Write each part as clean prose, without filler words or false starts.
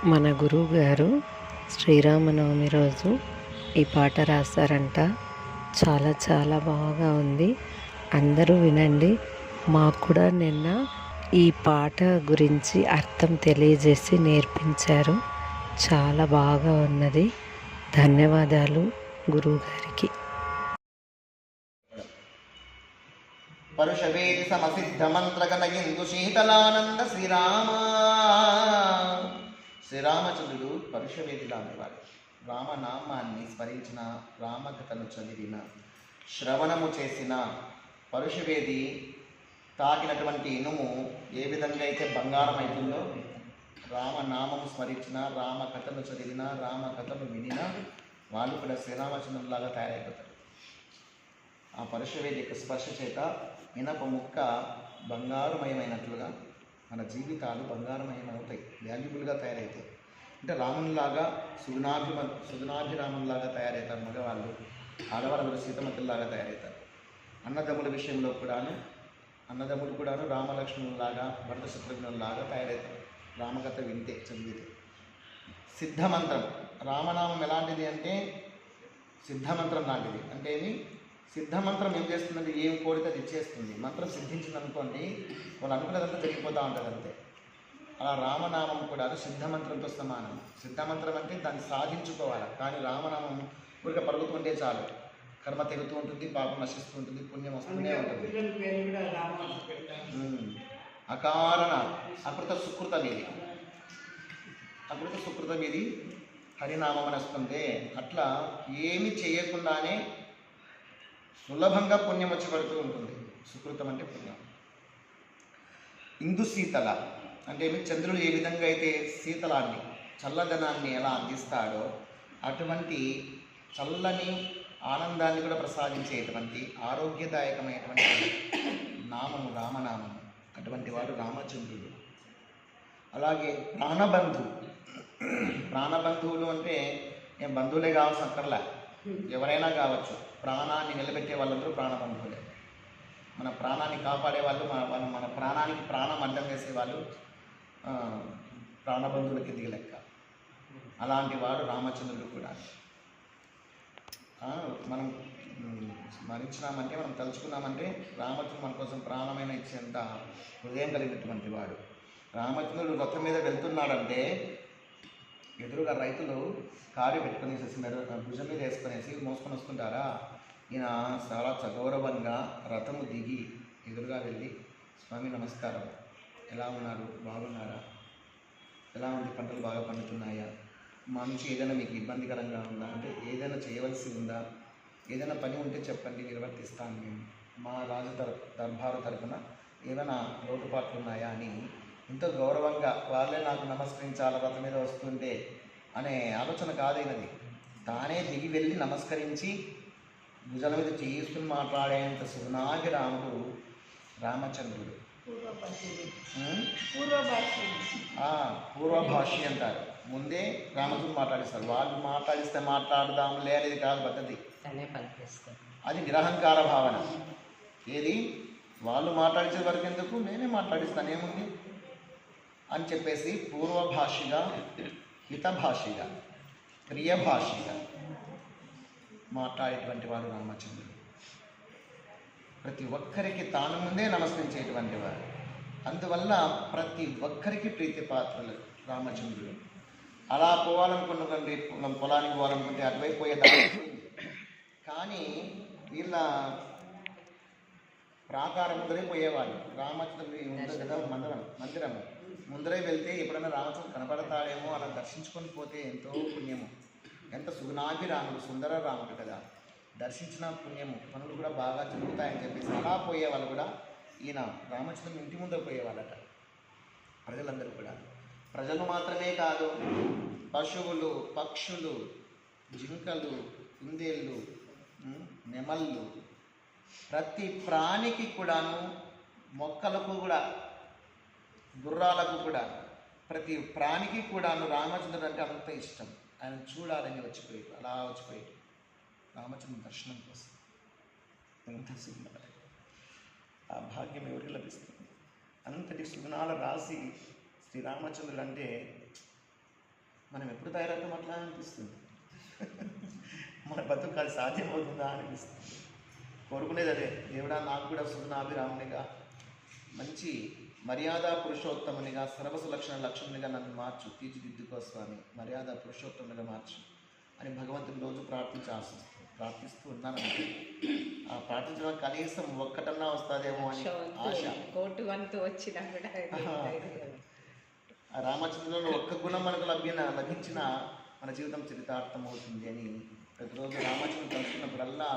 మన గురువు గారు శ్రీరామనవమి రోజు ఈ పాట రాశారంట. చాలా చాలా బాగా ఉంది. అందరూ వినండి. మాకు కూడా నిన్న ఈ పాట గురించి అర్థం తెలియజేసి నేర్పించారు. చాలా బాగా ఉన్నది. ధన్యవాదాలు గురువు గారికి. పరుషవేది సమసిద్ధ మంత్రగణయిందు శీతలానంద శ్రీరామచంద్రుడు పరుషవేది లాంటి వాడు. రామనామాన్ని స్మరించిన, రామకథను చదివిన, శ్రవణము చేసిన, పరుషవేది తాకినటువంటి ఇనుము ఏ విధంగా అయితే బంగారం అవుతుందో, రామనామము స్మరించిన, రామకథను చదివిన, రామకథను వినిన వాళ్ళు కూడా శ్రీరామచంద్రులాగా తయారైపోతారు. ఆ పరుషవేది యొక్క స్పర్శ చేత ఇనప ముక్క బంగారుమయమైనట్లుగా మన జీవితాలు బంగారుమయమవుతాయి, వాల్యుబుల్గా తయారవుతాయి. అంటే రామునిలాగా సుగుణాభిరామునిలాగా తయారవుతారు మగవాళ్ళు. ఆడవాళ్ళు సీతమతుల్లాగా తయారవుతారు. అన్నదమ్ములు కూడాను రామలక్ష్మణులాగా, భరత శత్రుఘ్నులాగా తయారవుతారు రామకథ వింటే, చదివితే. సిద్ధమంత్రం, రామనామం ఎలాంటిది అంటే సిద్ధమంత్రం లాంటిది. అంటే ఏమి? సిద్ధమంత్రం ఏం చేస్తుందంటే ఏం కోరితే అది ఇచ్చేస్తుంది. మంత్రం సిద్ధించింది అనుకోండి, వాళ్ళు అనుకున్నదంతా జరిగిపోతూ ఉంటుంది అంతే. అలా రామనామం కూడా సిద్ధమంత్రంతో సమానం. సిద్ధమంత్రం అంటే దాన్ని సాధించుకోవాలి. కానీ రామనామం ఊరిక పరుగుతుంటే చాలు, కర్మ తెగుతూ ఉంటుంది, పాపం నశిస్తూ ఉంటుంది, పుణ్యం వస్తూనే ఉంటుంది. అకారణ అకృత సుకృత మీది హరినామం అని వస్తుంది. అట్లా ఏమి చేయకుండానే సులభంగా పుణ్యం వచ్చి పడుతూ ఉంటుంది. సుకృతం అంటే పుణ్యం. ఇందు శీతల అంటే చంద్రుడు ఏ విధంగా అయితే శీతలాన్ని, చల్లదనాన్ని ఎలా అందిస్తాడో అటువంటి చల్లని ఆనందాన్ని కూడా ప్రసాదించేటువంటి ఆరోగ్యదాయకమైనటువంటి నామము రామనామము. అటువంటి వాడు రామచంద్రుడు. అలాగే ప్రాణబంధువులు అంటే ఏం బంధువులే కావాల్సిన అక్కర్లే, ఎవరైనా కావచ్చు. ప్రాణాన్ని నిలబెట్టే వాళ్ళందరూ ప్రాణబంధువులే. మన ప్రాణాన్ని కాపాడే వాళ్ళు, మన ప్రాణానికి ప్రాణం అడ్డం వేసేవాళ్ళు ప్రాణబంధువుల కిందికి లెక్క. అలాంటి వాడు రామచంద్రుడు కూడా. మనం స్మరించినామంటే, మనం తలుచుకున్నామంటే రామచంద్రుడు మన కోసం ప్రాణమైన ఇచ్చేంత హృదయం కలిగినటువంటి వాడు. రామచంద్రుడు రథం మీద వెళ్తున్నాడంటే ఎదురుగా రైతులు కారు పెట్టుకునేసేసి భుజం మీద వేసుకునేసి మోసుకొని వస్తుంటారా. ఈయన చాలా సగౌరవంగా రథము దిగి ఎదురుగా వెళ్ళి, స్వామి నమస్కారం, ఎలా ఉన్నారు, బాగున్నారా, ఎలా ఉంది, పంటలు బాగా పండుతున్నాయా, మా నుంచి ఏదైనా మీకు ఇబ్బందికరంగా ఉందా, అంటే ఏదైనా చేయవలసి ఉందా, ఏదైనా పని ఉంటే చెప్పండి, నిర్వర్తిస్తాను మేము, మా రాజు దర్బారు తరఫున ఏదైనా లోటుపాట్లు ఉన్నాయా అని ఎంతో గౌరవంగా, వాళ్ళే నాకు నమస్కరించాలి రథం మీద వస్తుంటే అనే ఆలోచన కాదైనది. తానే దిగి వెళ్ళి నమస్కరించి భుజాల మీద చేసుకుని మాట్లాడేంత సుగుణాగి రాముడు రామచంద్రుడు. పూర్వభాషి అంటారు. ముందే రామచంద్రుడు మాట్లాడిస్తారు. వాళ్ళు మాట్లాడిస్తే మాట్లాడదాంలే అనేది కాదు పద్ధతి. అది నిరహంకార భావన. ఏది వాళ్ళు మాట్లాడించే వరకు ఎందుకు, నేనే మాట్లాడిస్తాను ఏముంది అని చెప్పేసి పూర్వభాషిగా, హితభాషిగా, ప్రియభాషిగా మాట్లాడేటువంటి వాడు రామచంద్రుడు. ప్రతి ఒక్కరికి తాను ముందే నమస్కరించేటువంటి వాడు. అందువల్ల ప్రతి ఒక్కరికి ప్రీతిపాత్రులు రామచంద్రుడు. అలా పోవాలనుకున్నటువంటి పొలానికి పోవాలనుకుంటే అటువైపు పోయేదాన్ని, కానీ వీళ్ళ ప్రాకారం ముందరే పోయేవాళ్ళు. రామచంద్రుడి ఉంటుంది కదా మందిరము, ముందరే వెళ్తే ఎప్పుడైనా రామచంద్రుడు కనపడతాడేమో, అలా దర్శించుకొని పోతే ఎంతో పుణ్యము. ఎంత సుగుణాభిరాముడు, సుందర రాముడు కదా, దర్శించిన పుణ్యము, పనులు కూడా బాగా జరుగుతాయని చెప్పేసి అలా పోయేవాళ్ళు కూడా. ఈయన రామచంద్రుని ఇంటి ముందర పోయేవాళ్ళట ప్రజలందరూ కూడా. ప్రజలు మాత్రమే కాదు, పశువులు, పక్షులు, జింకలు, కుందేళ్ళు, నెమళ్ళు, ప్రతి ప్రాణికి కూడాను, మొక్కలకు కూడా, గుర్రాలకు కూడా, ప్రతి ప్రాణికి కూడాను రామచంద్రుడు అంటే అంత ఇష్టం. ఆయన చూడాలని వచ్చిపోయాడు. అలా వచ్చిపోయాడు రామచంద్రుని దర్శనం కోసం. ఎంత సుగుణాలు, ఆ భాగ్యం ఎవరికి లభిస్తుంది? అంతటి సుగుణాల రాశి శ్రీరామచంద్రుడు అంటే మనం ఎప్పుడు తయారవుతాం అట్లా అనిపిస్తుంది. మన బతుకు అది సాధ్యమవుతుందా అనిపిస్తుంది. కోరుకునేది అదే, దేవుడా నాకు కూడా సుగుణాభిరామునిగా, మంచి మర్యాద పురుషోత్తమునిగా, సర్వసులక్షణ లక్ష్మణునిగా నన్ను మార్చు, తీర్చిదిద్దుకో స్వామి, మర్యాద పురుషోత్తమునిగా మార్చు అని భగవంతుని రోజు ప్రార్థిస్తూ ఉన్నాను. ఆ ప్రార్థించడం కనీసం ఒక్కటన్నా వస్తుందేమో అని ఆశ. కోటి వంతు వచ్చినా కూడా ఆ రామచంద్రులో ఒక్క గుణం మనకు లభించిన మన జీవితం చరితార్థం అవుతుంది అని ప్రతిరోజు రామచంద్రుడు కలుసుకున్నప్పుడల్లా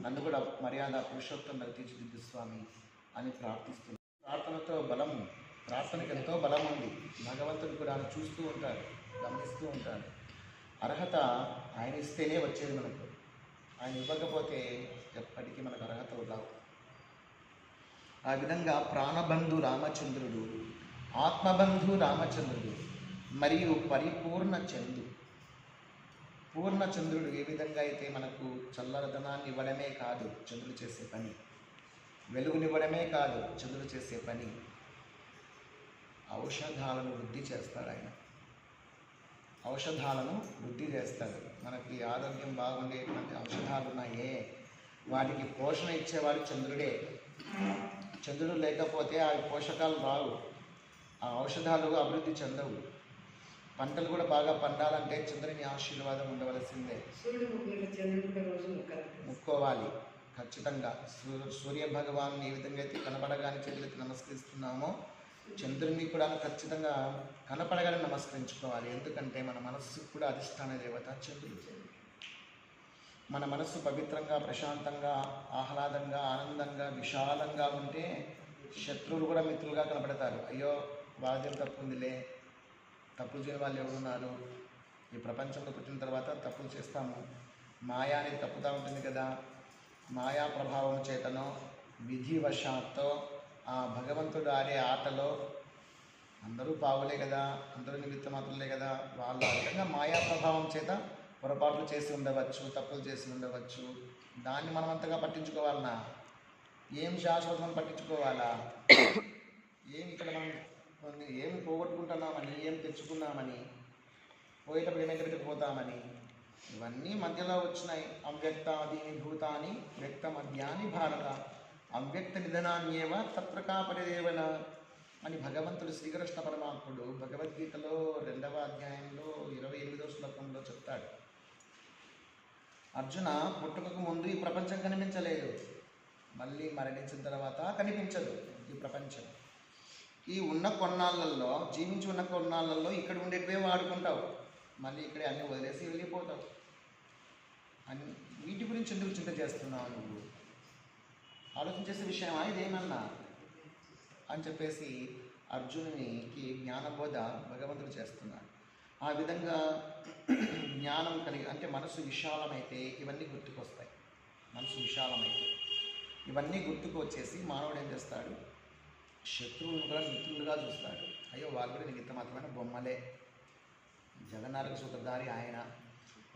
నన్ను కూడా మర్యాద పురుషోత్తమునిగా తీర్చిదిద్దు స్వామి అని ప్రార్థిస్తున్నాను. ప్రార్థనతో బలము, ప్రార్థనకు ఎంతో బలం ఉంది. భగవంతుడు కూడా ఆయన చూస్తూ ఉంటాడు, గమనిస్తూ ఉంటాడు. అర్హత ఆయన ఇస్తేనే వచ్చేది మనకు, ఆయన ఇవ్వకపోతే ఎప్పటికీ మనకు అర్హత రావు. ఆ విధంగా ప్రాణబంధు రామచంద్రుడు, ఆత్మబంధు రామచంద్రుడు మరియు పరిపూర్ణ చంద్రుడు. పూర్ణచంద్రుడు ఏ విధంగా అయితే మనకు చల్లదనాన్ని ఇవ్వడమే కాదు చంద్రుడు చేసే పని, వెలుగునివ్వడమే కాదు చంద్రుడు చేసే పని, ఔషధాలను వృద్ధి చేస్తాడు ఆయన. ఔషధాలను వృద్ధి చేస్తాడు. మనకి ఆరోగ్యం బాగుండేటువంటి ఔషధాలు ఉన్నాయే, వాటికి పోషణ ఇచ్చేవాడు చంద్రుడే. చంద్రుడు లేకపోతే ఆ పోషకాలు రావు, ఆ ఔషధాలు అభివృద్ధి చెందవు. పంటలు కూడా బాగా పండాలంటే చంద్రుని ఆశీర్వాదం ఉండవలసిందే. ముక్కోవాలి ఖచ్చితంగా. సూర్య భగవాన్ ఏ విధంగా అయితే కనపడగానే చేతులకి నమస్కరిస్తున్నామో, చంద్రుని కూడా ఖచ్చితంగా కనపడగానే నమస్కరించుకోవాలి. ఎందుకంటే మన మనస్సుకు కూడా అధిష్టాన దేవత చంద్రుడు. మన మనస్సు పవిత్రంగా, ప్రశాంతంగా, ఆహ్లాదంగా, ఆనందంగా, విశాలంగా ఉంటే శత్రువులు కూడా మిత్రులుగా కనపడతారు. అయ్యో వాద్యం తప్పు ఉందిలే, తప్పులు చేయని వాళ్ళు ఎవరున్నారు, ఈ ప్రపంచంలో పుట్టిన తర్వాత తప్పులు చేస్తాము, మాయా అనేది తప్పుతూ ఉంటుంది కదా, మాయా ప్రభావం చేతనో విధివశాత్తో ఆ భగవంతుడు ఆడే ఆటలో అందరూ పావులే కదా, అందరూ నిమిత్త మాత్రలే కదా, వాళ్ళు ఆ విధంగా మాయా ప్రభావం చేత పొరపాట్లు చేసి ఉండవచ్చు, తప్పులు చేసి ఉండవచ్చు. దాన్ని మనం అంతగా పట్టించుకోవాలన్నా, ఏం శాశ్వతం పట్టించుకోవాలా, ఏం ఇక్కడ మనం ఏం పోగొట్టుకుంటున్నామని, ఏం తెచ్చుకున్నామని, పోయేటప్పుడు ఏమైతే పెట్టుకుపోతామని, ఇవన్నీ మధ్యలో వచ్చినాయి. అవ్యక్తాదీని భూతాని వ్యక్త మధ్యాని భారత అవ్యక్త నిధనాన్యేవ తత్రకా పరిదేవన అని భగవంతుడు శ్రీకృష్ణ పరమాత్ముడు భగవద్గీతలో 2వ అధ్యాయంలో 28వ శ్లోకంలో చెప్తాడు. అర్జున, పుట్టుకకు ముందు ఈ ప్రపంచం కనిపించలేదు, మళ్ళీ మరణించిన తర్వాత కనిపించదు ఈ ప్రపంచం. ఈ ఉన్న కొన్నాళ్ళల్లో, జీవించి ఉన్న కొన్నాళ్ళల్లో ఇక్కడ ఉండేటివే వాడుకుంటావు, మళ్ళీ ఇక్కడే అన్నీ వదిలేసి వెళ్ళిపోతావు. అని వీటి గురించి ఎందుకు చింత చేస్తున్నావు నువ్వు? ఆలోచించేసే విషయమా ఇదేమన్నా అని చెప్పేసి అర్జునునికి జ్ఞానబోధ భగవంతుడు చేస్తున్నాడు. ఆ విధంగా జ్ఞానం కలిగి, అంటే మనసు విశాలమైతే ఇవన్నీ గుర్తుకొస్తాయి. మనసు విశాలమైతే ఇవన్నీ గుర్తుకు వచ్చేసి మానవుడు ఏం చేస్తాడు, శత్రువులను కూడా మిత్రులుగా చూస్తాడు. అయ్యో వాళ్ళు కూడా నిమిత్త మాత్రమైన బొమ్మలే, జగన్నారక సూత్రధారి ఆయన,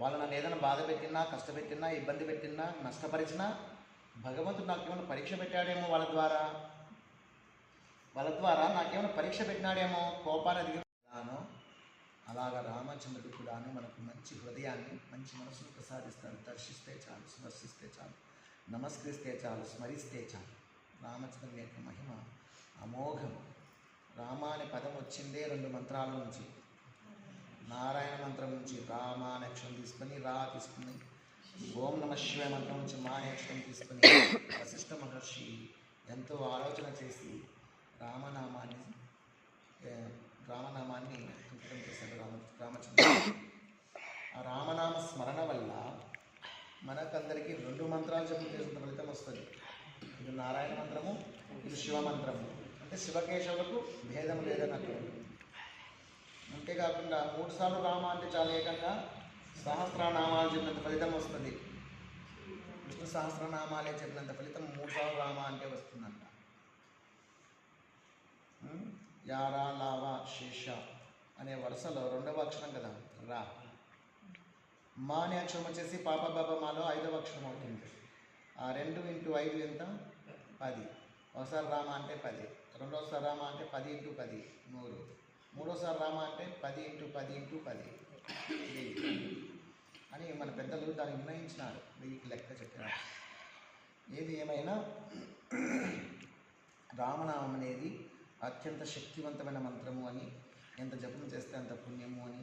వాళ్ళు నన్ను ఏదైనా బాధ పెట్టినా, కష్టపెట్టినా, ఇబ్బంది పెట్టినా, నష్టపరిచినా భగవంతుడు నాకేమైనా పరీక్ష పెట్టాడేమో, వాళ్ళ ద్వారా నాకేమైనా పరీక్ష పెట్టినాడేమో, కోపాన్ని దిగాను. అలాగా రామచంద్రుడు కూడాను మనకు మంచి హృదయాన్ని, మంచి మనసును ప్రసాదిస్తాడు. దర్శిస్తే చాలు, స్పర్శిస్తే చాలు, నమస్కరిస్తే చాలు, స్మరిస్తే చాలు. రామచంద్రుని యొక్క మహిమ అమోఘం. రామ అనే పదం వచ్చిందే 2 మంత్రాల నుంచి. నారాయణ మంత్రం నుంచి రామ అనే అక్షరం తీసుకొని, రా తీసుకుని, ఓం నమ శివాయ మంత్రం నుంచి మా అనే అక్షరం తీసుకొని, వశిష్ఠ మహర్షి ఎంతో ఆలోచన చేసి రామనామాన్ని అంకితం చేశాడు రామచంద్రుడు. ఆ రామనామ స్మరణ వల్ల మనకందరికీ 2 మంత్రాలు చెప్పి చేసిన ఫలితం వస్తుంది. ఇది నారాయణ మంత్రము, ఇది శివ మంత్రము. అంటే శివకేశవులకు భేదం లేదన్నట్టు. అంతేకాకుండా 3 సార్లు రామ అంటే చాలా ఏకంగా సహస్రనామాలు చెప్పినంత ఫలితం వస్తుంది. విష్ణు సహస్రనామాలే చెప్పినంత ఫలితం 3 సార్లు రామ అంటే వస్తుందంట. యారా లావా శేష అనే వరుసలో 2వ అక్షరం కదా రా. మా అనే అక్షరం వచ్చేసి పాప బాబా మాలో 5వ అక్షరం అవుతుంది. ఆ 2 × 5 ఎంత? 10. ఒకసారి రామ అంటే 10, రెండోసారి రామ అంటే 10 × 10 100. మూడోసారి రామ అంటే 10 × 10 × 10 1000 అని మన పెద్దలు దాన్ని నిర్ణయించినారు. 1000కి లెక్క చెప్పినారు. ఏది ఏమైనా రామనామం అనేది అత్యంత శక్తివంతమైన మంత్రము అని, ఎంత జపం చేస్తే అంత పుణ్యము అని,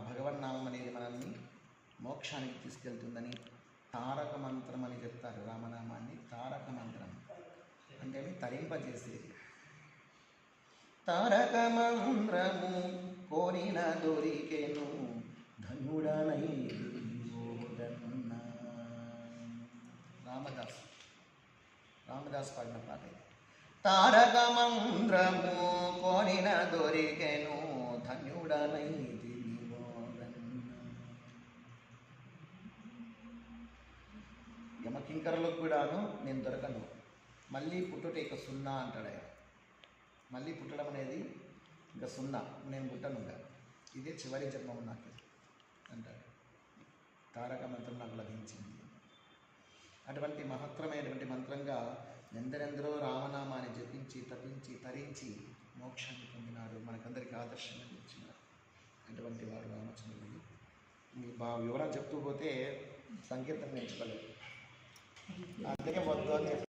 భగవన్నామం అనేది మనల్ని మోక్షానికి తీసుకెళ్తుందని, తారక మంత్రం అని చెప్తారు. రామనామాన్ని తారక మంత్రం అంటే తరింపజేసేది. తారక మంత్రము కోరిన దొరికెను ధనుడనై రామదాస్ పాడిన పాట ఇది. తారక మంత్రము కోరిన దొరికెను ధన్యుడనై యమకింకరులకు కూడాను నేను దొరకను, మళ్ళీ పుట్టుట ఇక సున్నా అంటాడు ఆయన. మళ్ళీ పుట్టడం అనేది ఇంకా సున్నా, నేను పుట్టను, ఇంకా ఇదే చివరి జన్మం నాకు అంటాడు. తారక మంత్రం నాకు లభించింది. అటువంటి మహత్తరమైనటువంటి మంత్రంగా ఎందరెందరో రామనామాన్ని జపించి తపించి తరించి మోక్షాన్ని పొందినాడు, మనకందరికీ ఆదర్శంగా నిలిచినాడు. అటువంటి వాడు రామచంద్రుడు. మీ వివరాలు చెప్తూ పోతే సంకీర్తన నేర్చుకోలేదు, అందుకే వద్దు అని